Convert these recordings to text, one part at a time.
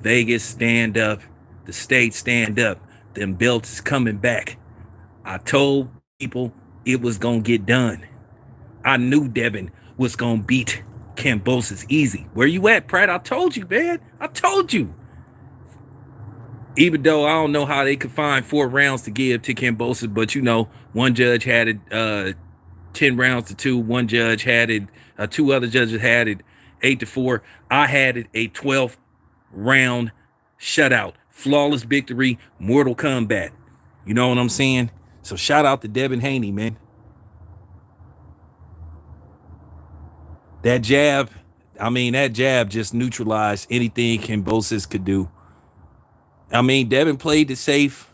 Vegas, stand up. The state, stand up. Them belts is coming back. I told people it was going to get done. I knew Devin was going to beat Kambosos easy. Where you at, Pratt? I told you, man. I told you. Even though I don't know how they could find 4 rounds to give to Kambosos, but one judge had it 10 rounds to 2. One judge had it, 2 other judges had it 8-4. I had it a 12th round shutout, flawless victory, Mortal Kombat. You know what I'm saying? So shout out to Devin Haney, man. That jab, that jab just neutralized anything Kambosos could do. Devin played it safe.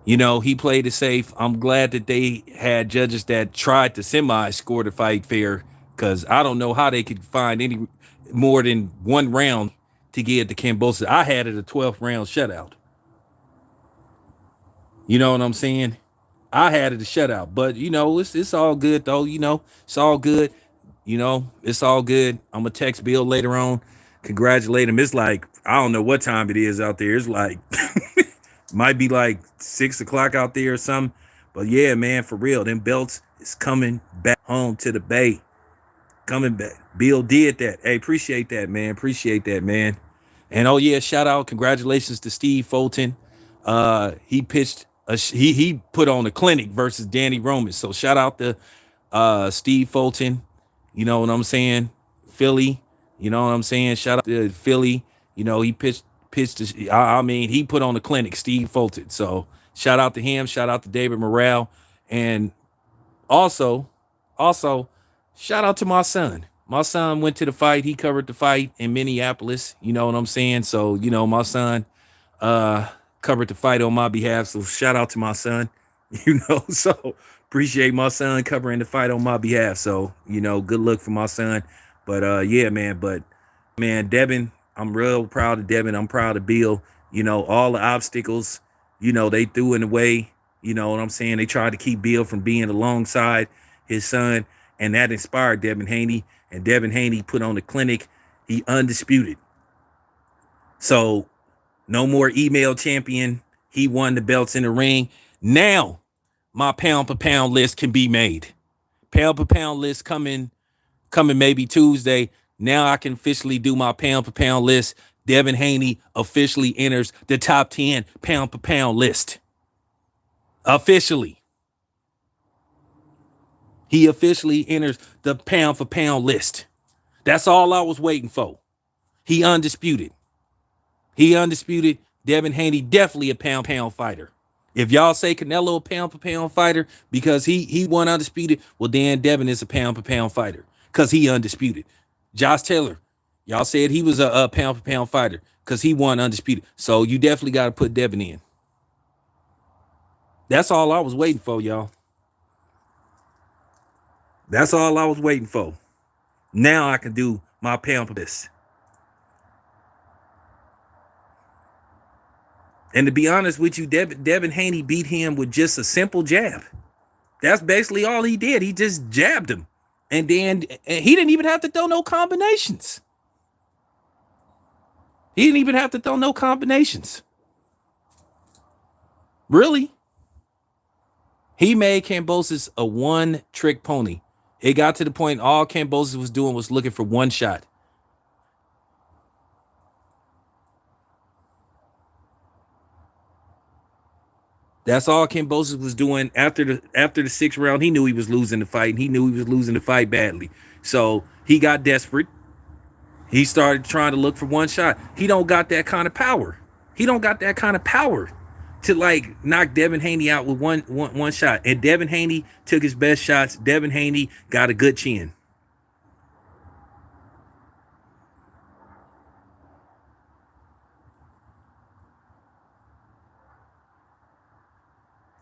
He played it safe. I'm glad that they had judges that tried to semi-score the fight fair, because I don't know how they could find any more than 1 round to give to Kambosos. I had it a 12th round shutout. You know what I'm saying? I had it a shutout, but it's all good though. It's all good. It's all good. I'm gonna text Bill later on, congratulate him. It's like, I don't know what time it is out there. It's like might be like 6 o'clock out there or something. But yeah, man, for real, them belts is coming back home to the Bay. Coming back. Bill did that. Hey, appreciate that, man. Appreciate that, man. And oh yeah, shout out, congratulations to Steve Fulton. He pitched he put on a clinic versus Danny Roman. So shout out to Steve Fulton. You know what I'm saying? Philly. You know what I'm saying? Shout out to Philly. He pitched. He put on the clinic, Steve Fulton. So shout out to him. Shout out to David Morale. And also, shout out to my son. My son went to the fight. He covered the fight in Minneapolis. You know what I'm saying? So, my son covered the fight on my behalf. So shout out to my son. So appreciate my son covering the fight on my behalf. So, good luck for my son. But yeah, man. But man, Devin, I'm real proud of Devin. I'm proud of Bill. All the obstacles, they threw in the way. You know what I'm saying? They tried to keep Bill from being alongside his son, and that inspired Devin Haney. And Devin Haney put on the clinic. He undisputed. So no more email champion. He won the belts in the ring. Now my pound for pound list can be made. Pound for pound list coming maybe Tuesday. Now I can officially do my pound for pound list. Devin Haney officially enters the top 10 pound for pound list. Officially. He officially enters the pound for pound list. That's all I was waiting for. He undisputed. Devin Haney definitely a pound for pound fighter. If y'all say Canelo a pound for pound fighter because he won undisputed, well then Devin is a pound for pound fighter because he undisputed. Josh Taylor, y'all said he was a pound for pound fighter because he won undisputed. So you definitely got to put Devin in. That's all I was waiting for, y'all. That's all I was waiting for. Now I can do my pound for this. And to be honest with you, Devin Haney beat him with just a simple jab. That's basically all he did. He just jabbed him. And then he didn't even have to throw no combinations. Really? He made Kambosos a one-trick pony. It got to the point all Kambosos was doing was looking for one shot. That's all Kambosos was doing after the 6th round. He knew he was losing the fight, and he knew he was losing the fight badly. So he got desperate. He started trying to look for one shot. He don't got that kind of power. To like knock Devin Haney out with one shot. And Devin Haney took his best shots. Devin Haney got a good chin.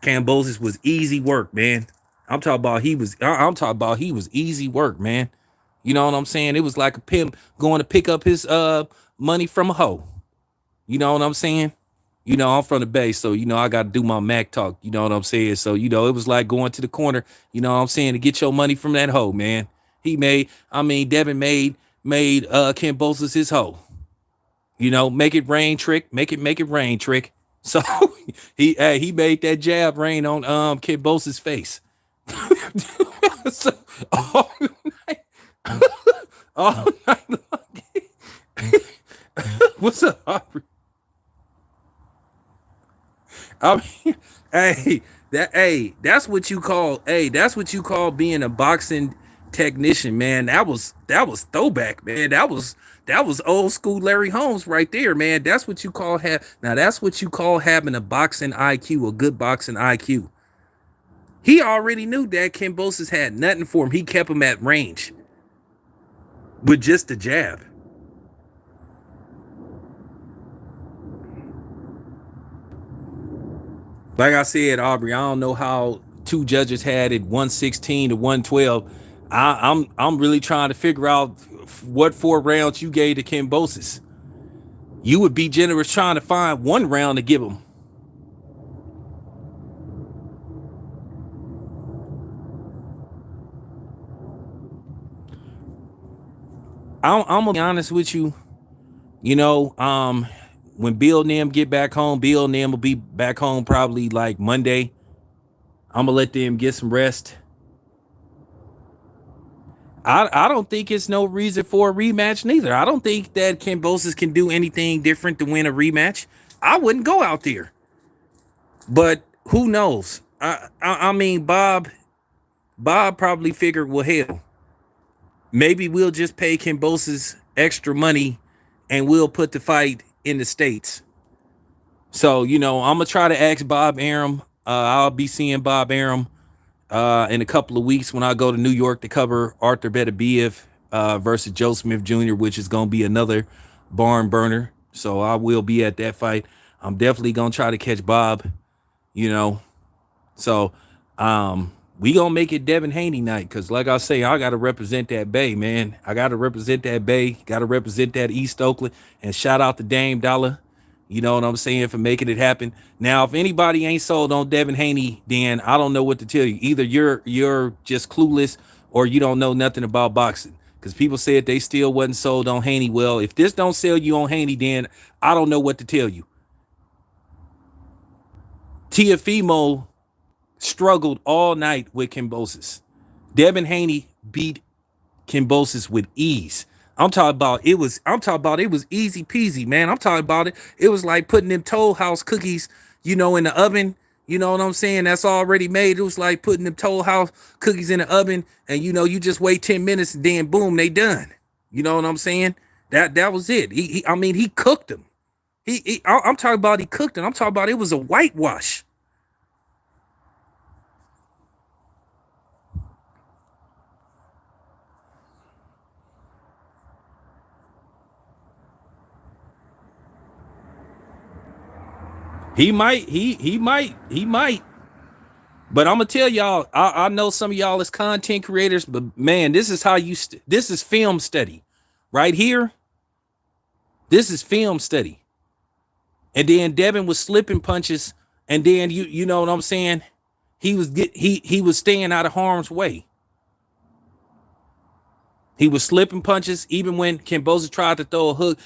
Kambosos was easy work, man. I'm talking about he was easy work, man. You know what I'm saying? It was like a pimp going to pick up his money from a hoe. You know what I'm saying? I'm from the Bay, so I got to do my Mac talk. You know what I'm saying? So it was like going to the corner. You know what I'm saying, to get your money from that hoe, man. Devin made Kambosos his hoe. Make it rain trick, make it rain trick. So he made that jab rain on Kid Bosa's face. So, all night, all night long. What's up, Aubrey? I mean, that's what you call being a boxing technician, man. That was throwback, man. That was old school Larry Holmes right there, man. That's what you call having a boxing IQ, a good boxing IQ. He already knew that Kambosos had nothing for him. He kept him at range with just a jab. Like I said, Aubrey, I don't know how two judges had it 116 to 112. I'm really trying to figure out what 4 rounds you gave to Kambosos. You would be generous trying to find 1 round to give him. I'm gonna be honest with you. When Bill and them get back home, Bill and them will be back home probably like Monday. I'm gonna let them get some rest. I don't think it's no reason for a rematch neither. I don't think that Kambosos can do anything different to win a rematch. I wouldn't go out there. But who knows? I mean, Bob probably figured, well, hell, maybe we'll just pay Kambosos extra money and we'll put the fight in the States. So, I'm gonna try to ask Bob Arum. I'll be seeing Bob Arum in a couple of weeks when I go to New York to cover Arthur Beterbiev versus Joe Smith Jr., which is gonna be another barn burner. So I will be at that fight. I'm definitely gonna try to catch Bob. You know, so we gonna make it Devin Haney night, because like I say, I gotta represent that Bay, man. I gotta represent that Bay, gotta represent that East Oakland, and shout out to Dame Dollar, you know what I'm saying, for making it happen. Now, if anybody ain't sold on Devin Haney, then I don't know what to tell you. Either you're just clueless or you don't know nothing about boxing. Because people said they still wasn't sold on Haney. Well, if this don't sell you on Haney, then I don't know what to tell you. Tiafimo struggled all night with Kambosos. Devin Haney beat Kambosos with ease. I'm talking about it was easy peasy, man. I'm talking about it. It was like putting them Toll House cookies, in the oven. You know what I'm saying? That's already made. It was like putting them Toll House cookies in the oven, and you just wait 10 minutes and then boom, they done. You know what I'm saying? That was it. He cooked them. I'm talking about he cooked them. I'm talking about it was a whitewash. He might. But I'm gonna tell y'all, I know some of y'all as content creators, but man, this is how this is film study. Right here, this is film study. And then Devin was slipping punches, and then you know what I'm saying? He was staying out of harm's way. He was slipping punches, even when Kambosos tried to throw a hook.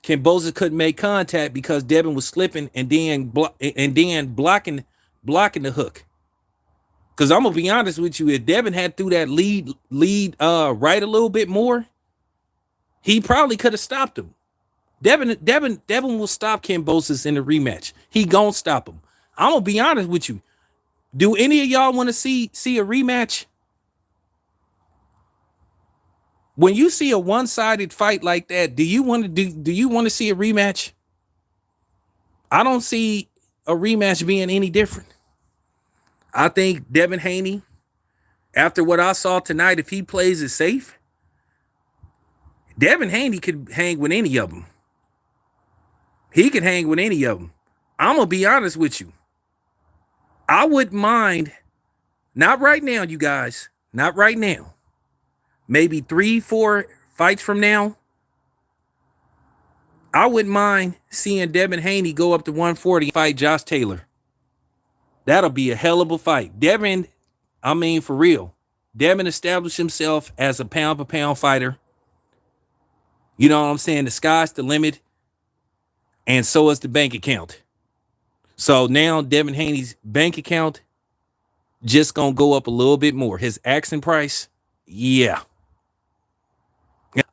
Kambosos couldn't make contact because Devin was slipping and then blocking the hook. Because I'm gonna be honest with you, if Devin had threw that lead right a little bit more, he probably could have stopped him. Devin will stop Kambosos in the rematch. He gonna stop him. I'm gonna be honest with you. Do any of y'all want to see a rematch? When you see a one-sided fight like that, do you want to see a rematch? I don't see a rematch being any different. I think Devin Haney, after what I saw tonight, if he plays it safe, Devin Haney could hang with any of them. He could hang with any of them. I'm going to be honest with you. I wouldn't mind, not right now, you guys, not right now. Maybe 3-4 fights from now, I wouldn't mind seeing Devin Haney go up to 140 and fight Josh Taylor. That'll be a hell of a fight. Devin, for real. Devin established himself as a pound-for-pound fighter. You know what I'm saying? The sky's the limit. and so is the bank account. So now Devin Haney's bank account just gonna go up a little bit more. His asking price, yeah.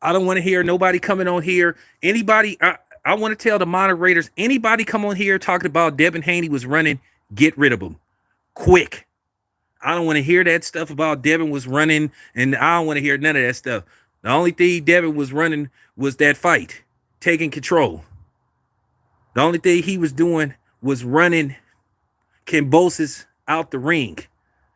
I don't want to hear nobody coming on here. Anybody, I want to tell the moderators, anybody come on here talking about Devin Haney was running, get rid of him quick. I don't want to hear that stuff about Devin was running, and I don't want to hear none of that stuff. The only thing Devin was running was that fight, taking control. The only thing he was doing was running Kambosos out the ring,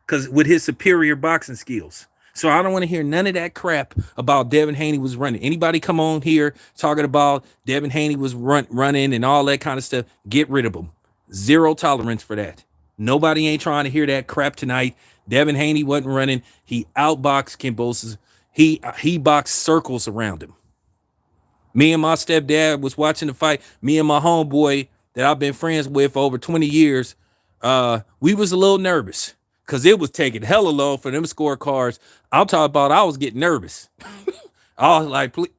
because with his superior boxing skills. So I don't want to hear none of that crap about Devin Haney was running. Anybody come on here talking about Devin Haney was running and all that kind of stuff, get rid of him. Zero tolerance for that. Nobody ain't trying to hear that crap tonight. Devin Haney wasn't running. He outboxed Kambosos. He boxed circles around him. Me and my stepdad was watching the fight. Me and my homeboy that I've been friends with for over 20 years, we was a little nervous because it was taking hella long for them scorecards. I'm talking about I was getting nervous. I was like, please.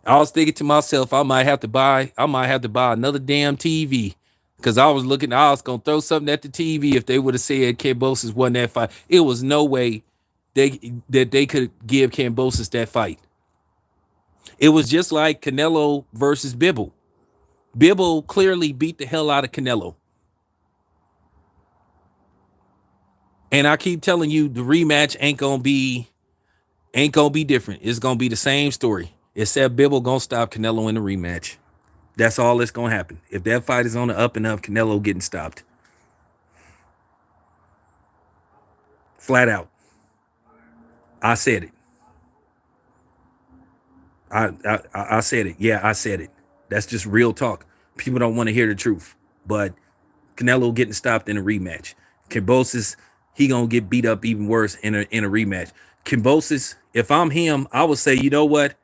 I was thinking to myself, I might have to buy another damn TV. Because I was gonna throw something at the TV if they would have said Kambosos won that fight. It was no way that they could give Kambosos that fight. It was just like Canelo versus Bibble. Bibble clearly beat the hell out of Canelo. And I keep telling you, the rematch ain't gonna be different. It's gonna be the same story, except Bibble gonna stop Canelo in the rematch. That's all that's gonna happen. If that fight is on the up and up, Canelo getting stopped. Flat out. I said it. I said it. Yeah, I said it. That's just real talk. People don't want to hear the truth. But Canelo getting stopped in a rematch. Kambosos, he gonna get beat up even worse in a rematch. Kambosos, if I'm him, I would say, you know what?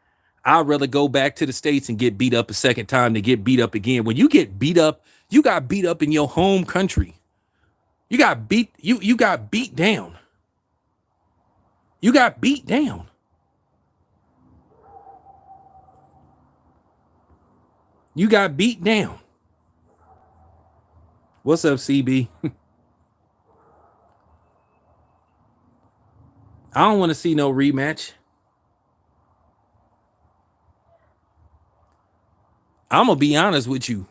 I'd rather go back to the States and get beat up a second time than get beat up again. When you get beat up, you got beat up in your home country. You got beat down. You got beat down. You got beat down. What's up, CB? I don't want to see no rematch. I'm gonna be honest with you.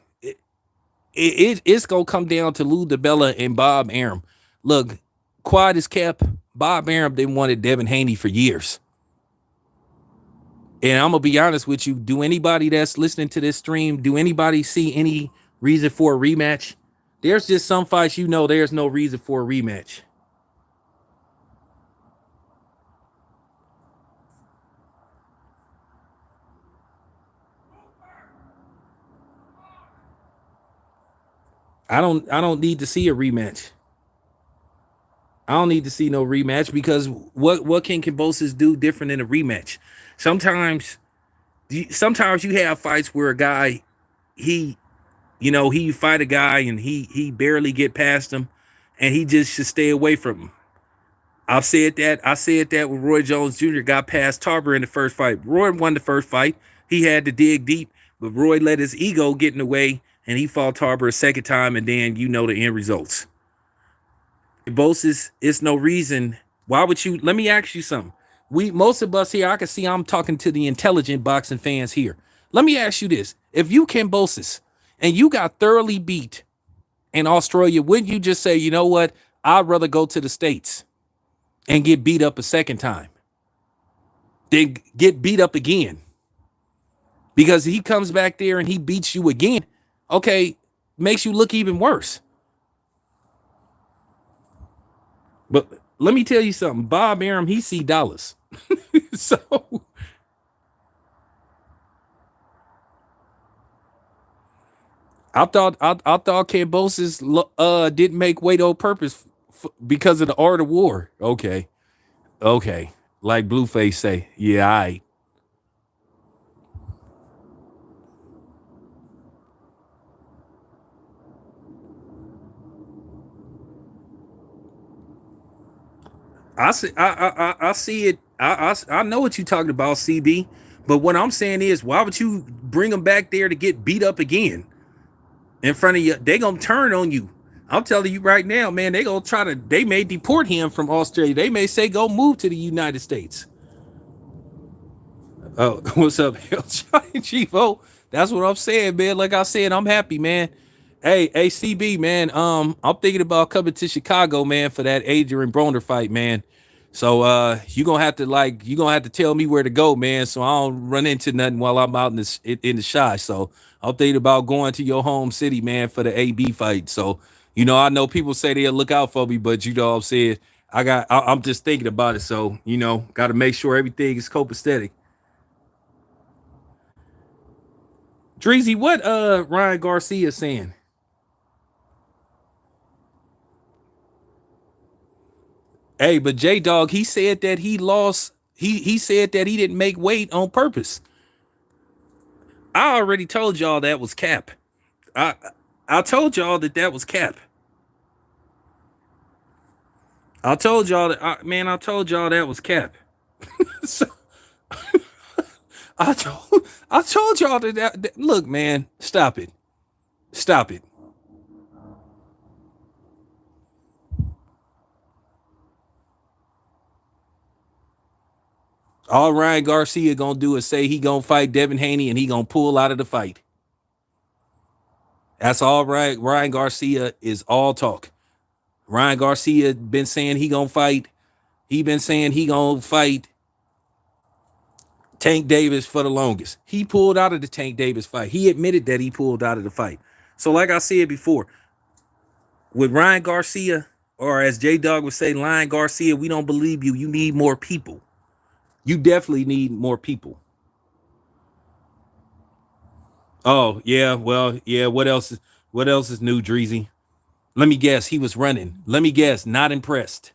It's gonna come down to Lou DiBella and Bob Arum. Look, quiet as kept. Bob Arum didn't wanted Devin Haney for years. And I'm gonna be honest with you. Do anybody that's listening to this stream, do anybody see any reason for a rematch? There's just some fights there's no reason for a rematch. I don't need to see a rematch. I don't need to see no rematch because what can Kambosos do different in a rematch? Sometimes you have fights where a guy he he fight a guy and he barely get past him and he just should stay away from him. I said that when Roy Jones Jr. got past Tarver in the first fight. Roy won the first fight. He had to dig deep, but Roy let his ego get in the way and he fought Tarver a second time, and then the end results. Kambosos, it's no reason. Why would you? Let me ask you something. Most of us here, I can see I'm talking to the intelligent boxing fans here. Let me ask you this. If you Kambosos and you got thoroughly beat in Australia, wouldn't you just say, you know what? I'd rather go to the States and get beat up a second time than get beat up again? Because he comes back there and he beats you again. Okay, makes you look even worse. But let me tell you something. Bob Arum, he see dollars. So I thought Kambosos didn't make weight on purpose because of the art of war. Okay. Like Blueface say, yeah, I see it. I know what you're talking about, CB. But what I'm saying is, why would you bring him back there to get beat up again in front of you? They gonna turn on you. I'm telling you right now, man. They gonna try to. They may deport him from Australia. They may say go move to the United States. Oh, what's up, Chivo? That's what I'm saying, man. Like I said, I'm happy, man. Hey, CB, man. I'm thinking about coming to Chicago, man, for that Adrian Broner fight, man. So you gonna have to tell me where to go, man, so I don't run into nothing while I'm out in the shy. So I'm thinking about going to your home city, man, for the AB fight. So I know people say they'll look out for me, but you know what I'm saying. I'm just thinking about it. So got to make sure everything is copacetic. Dreezy, what Ryan Garcia saying? Hey, but J Dog, he said that he lost. He said that he didn't make weight on purpose. I already told y'all that was cap. I I told y'all that was cap. I told y'all that man. I told y'all that was cap. So I told y'all that look, man. Stop it. Stop it. All Ryan Garcia gonna do is say he gonna fight Devin Haney and he gonna pull out of the fight. That's all right. Ryan Garcia is all talk. Ryan Garcia been saying he gonna fight. He been saying he gonna fight Tank Davis for the longest. He pulled out of the Tank Davis fight. He admitted that he pulled out of the fight. So, like I said before, with Ryan Garcia, or as J Dog would say, Ryan Garcia, we don't believe you. You need more people. You definitely need more people. Oh yeah, well yeah. What else? What else is new, Dreezy? Let me guess. He was running. Let me guess. Not impressed.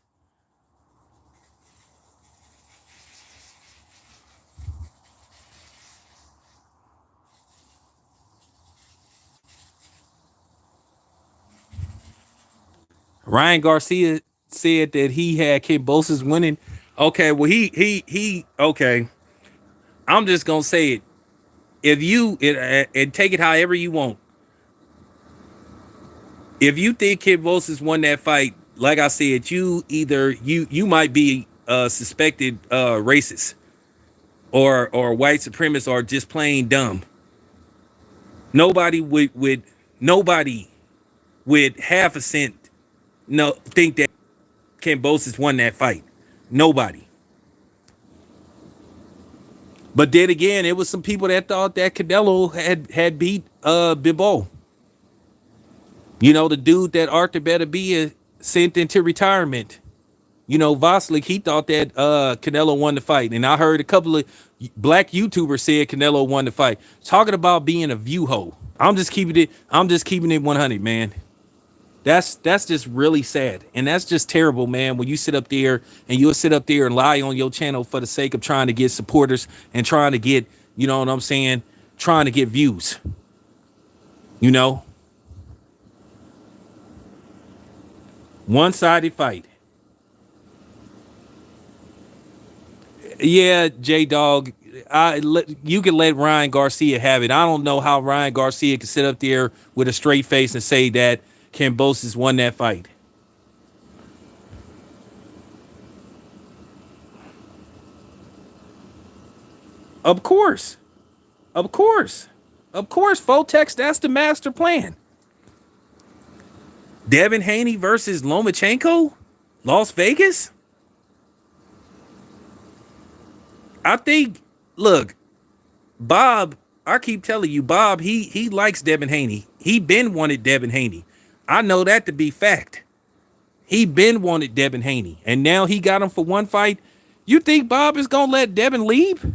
Ryan Garcia said that he had Kid Bosa's winning. Okay, well he okay. I'm just gonna say it. If you and take it however you want. If you think Kid Bosa's won that fight, like I said, you might be suspected racist or white supremacist or just plain dumb. Nobody would nobody with half a cent no think that Ken Bosis won that fight. Nobody. But then again, it was some people that thought that Canelo had beat Bimbo. The dude that Arthur Beterbiev sent into retirement. Vasily, he thought that Canelo won the fight. And I heard a couple of black YouTubers said Canelo won the fight. Talking about being a view hoe. I'm just keeping it 100, man. That's just really sad. And that's just terrible, man. When you sit up there and you'll sit up there and lie on your channel for the sake of trying to get supporters and trying to get, you know what I'm saying, trying to get views. You know? One-sided fight. Yeah, J Dog. You can let Ryan Garcia have it. I don't know how Ryan Garcia can sit up there with a straight face and say that Kambosos won that fight. Of course. Of course. Of course, Fotex, that's the master plan. Devin Haney versus Lomachenko? Las Vegas? I think, look, Bob, I keep telling you, Bob, he likes Devin Haney. He been wanted Devin Haney. I know that to be fact. He been wanted Devin Haney. And now he got him for one fight. You think Bob is gonna let Devin leave?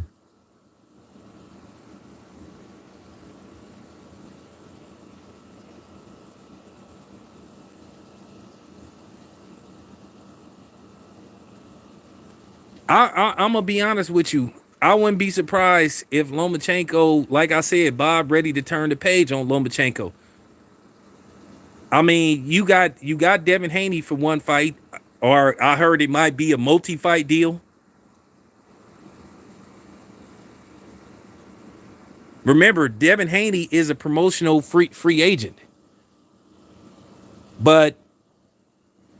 I'm gonna be honest with you. I wouldn't be surprised if Lomachenko, like I said, Bob ready to turn the page on Lomachenko. I mean, you got Devin Haney for one fight, or I heard it might be a multi-fight deal. Remember, Devin Haney is a promotional free agent, but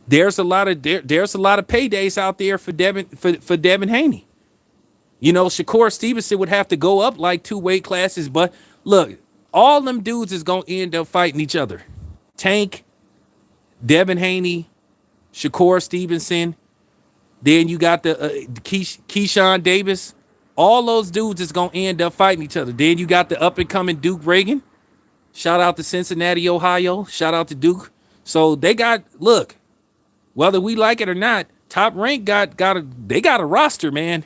there's a lot of paydays out there for Devin Haney. You know, Shakur Stevenson would have to go up like 2 weight classes, but look, all them dudes is gonna end up fighting each other. Tank, Devin Haney, Shakur Stevenson. Then you got the Keyshawn Davis. All those dudes is gonna end up fighting each other. Then you got the up and coming Duke Reagan. Shout out to Cincinnati, Ohio. Shout out to Duke. So they got, look, whether we like it or not, Top Rank they got a roster, man.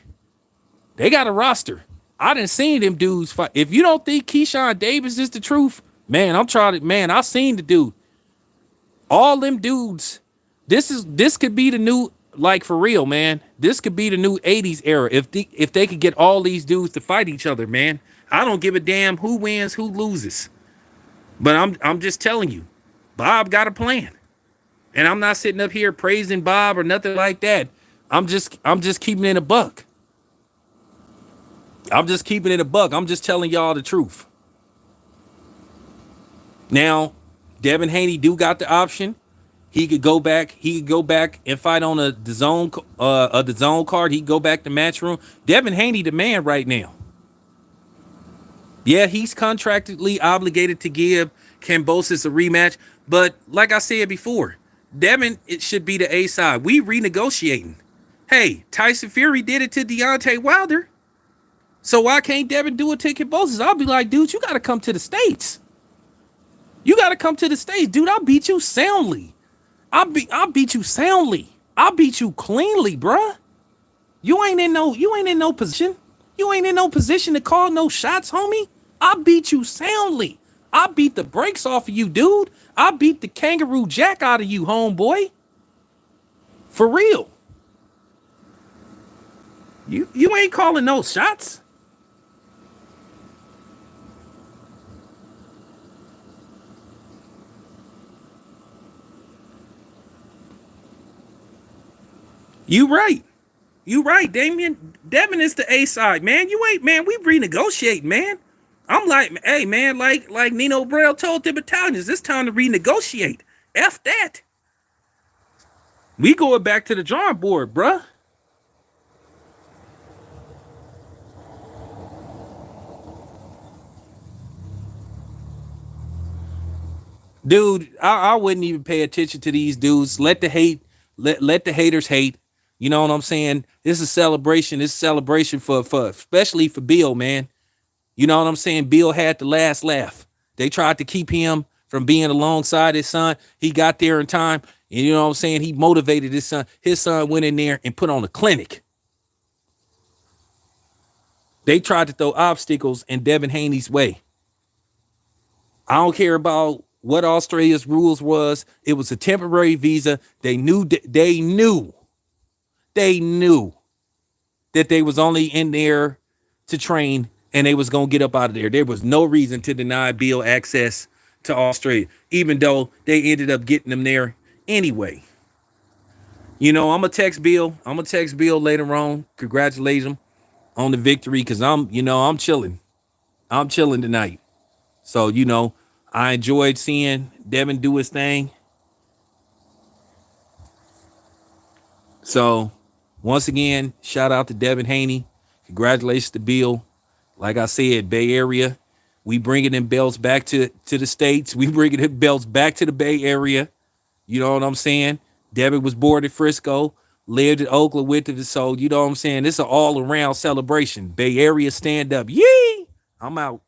They got a roster. I done seen them dudes fight. If you don't think Keyshawn Davis is the truth, man, I seen the dude. All them dudes. This could be the new, like, for real, man. This could be the new 80s era if they could get all these dudes to fight each other, man. I don't give a damn who wins, who loses. But I'm just telling you, Bob got a plan. And I'm not sitting up here praising Bob or nothing like that. I'm just keeping it a buck. I'm just keeping it a buck. I'm just telling y'all the truth. Now, Devin Haney do got the option. He could go back. He could go back and fight on the zone card. He could go back to Matchroom. Devin Haney the man right now. Yeah, he's contractually obligated to give Kambosos a rematch. But like I said before, Devin, it should be the A side. We renegotiating. Hey, Tyson Fury did it to Deontay Wilder. So why can't Devin do it to Kambosos? I'll be like, dude, you got to come to the States. You got to come to the States. Dude, I beat you soundly. I beat you soundly. I beat you cleanly, bruh. You ain't in no position. You ain't in no position to call no shots, homie. I beat you soundly. I beat the brakes off of you, dude. I beat the kangaroo jack out of you, homeboy. For real. You ain't calling no shots. You right. You right, Damien. Devin is the A side, man. You ain't, man. We renegotiate, man. I'm like, hey, man, like Nino Braille told the battalions, it's time to renegotiate. F that. We going back to the drawing board, bruh. Dude, I wouldn't even pay attention to these dudes. Let the hate, let the haters hate. You know what I'm saying? This is a celebration. This is a celebration for especially for Bill, man. You know what I'm saying? Bill had the last laugh. They tried to keep him from being alongside his son. He got there in time. And you know what I'm saying? He motivated his son. His son went in there and put on a clinic. They tried to throw obstacles in Devin Haney's way. I don't care about what Australia's rules was. It was a temporary visa. They knew that they was only in there to train and they was going to get up out of there. There was no reason to deny Bill access to Australia, even though they ended up getting them there anyway. You know, I'm going to text Bill. I'm going to text Bill later on. Congratulate him on the victory because I'm chilling. I'm chilling tonight. So, you know, I enjoyed seeing Devin do his thing. So, once again, shout out to Devin Haney. Congratulations to Bill. Like I said, Bay Area. We bringing them belts back to the States. We bringing them belts back to the Bay Area. You know what I'm saying? Devin was born in Frisco, lived in Oakland with it. So, you know what I'm saying? This is an all-around celebration. Bay Area stand up. Yee! I'm out.